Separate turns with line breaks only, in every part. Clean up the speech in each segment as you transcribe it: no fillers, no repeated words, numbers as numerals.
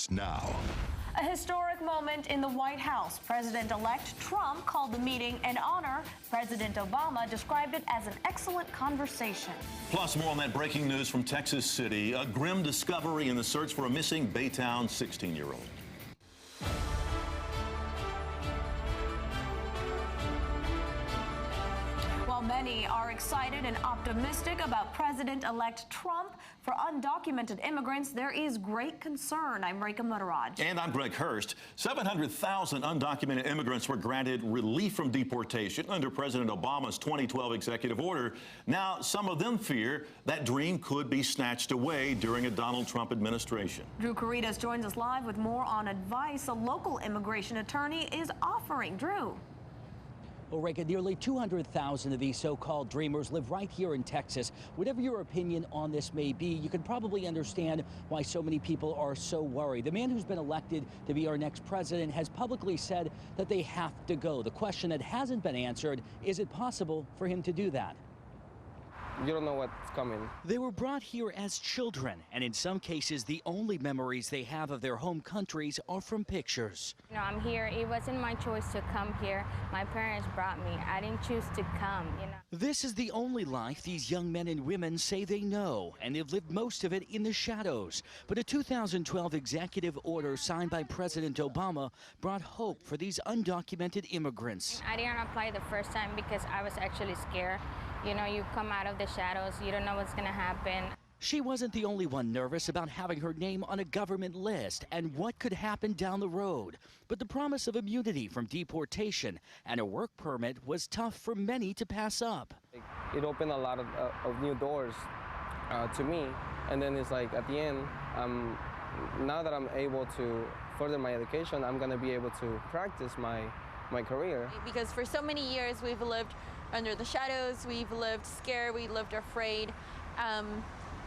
starts now.
A historic moment in the White House. President-elect Trump called the meeting an honor. President Obama described it as an excellent conversation.
Plus, more on that breaking news from Texas City. A grim discovery in the search for a missing Baytown 16-year-old.
While many are excited and optimistic about President-elect Trump, for undocumented immigrants, there is great concern. I'm Reka Mutteraj.
And I'm Greg Hurst. 700,000 undocumented immigrants were granted relief from deportation under President Obama's 2012 executive order. Now, some of them fear that dream could be snatched away during a Donald Trump administration.
Drew Caritas joins us live with more on advice a local immigration attorney is offering. Drew.
Well, Reka, nearly 200,000 of these so-called dreamers live right here in Texas. Whatever your opinion on this may be, you can probably understand why so many people are so worried. The man who's been elected to be our next president has publicly said that they have to go. The question that hasn't been answered, is it possible for him to do that?
You don't know what's coming.
They were brought here as children, and in some cases, the only memories they have of their home countries are from pictures.
You know, I'm here. It wasn't my choice to come here. My parents brought me. I didn't choose to come, you know.
This is the only life these young men and women say they know, and they've lived most of it in the shadows. But a 2012 executive order signed by President Obama brought hope for these undocumented immigrants.
I didn't apply the first time because I was actually scared. You know, you come out of the shadows, you don't know what's going to happen.
She wasn't the only one nervous about having her name on a government list and what could happen down the road. But the promise of immunity from deportation and a work permit was tough for many to pass up.
It opened a lot of new doors to me. And then it's like at the end, now that I'm able to further my education, I'm going to be able to practice my career.
Because for so many years we've lived under the shadows, we've lived scared, we lived afraid.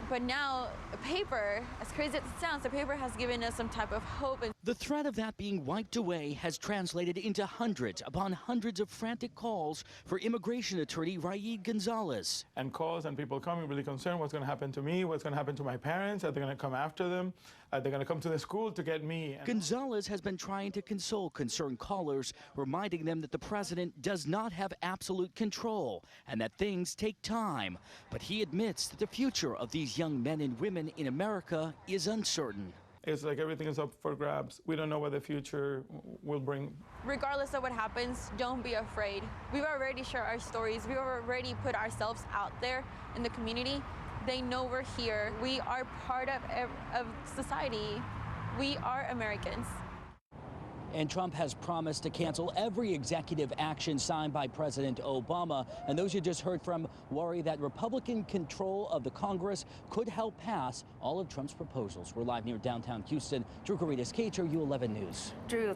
But now, paper, as crazy as it sounds, the paper has given us some type of hope.
The threat of that being wiped away has translated into hundreds upon hundreds of frantic calls for immigration attorney Raid Gonzalez.
And calls and people coming really concerned, what's going to happen to me, what's going to happen to my parents, are they going to come after them, are they going to come to the school to get me?
Gonzalez has been trying to console concerned callers, reminding them that the president does not have absolute control and that things take time. But he admits that the future of these young men and women in America is uncertain.
It's like everything is up for grabs. We don't know what the future will bring.
Regardless of what happens, don't be afraid. We've already shared our stories. We've already put ourselves out there in the community. They know we're here. We are part of society. We are Americans.
And Trump has promised to cancel every executive action signed by President Obama. And those you just heard from worry that Republican control of the Congress could help pass all of Trump's proposals. We're live near downtown Houston. Drew Caritas, KHOU 11 News.
Drew,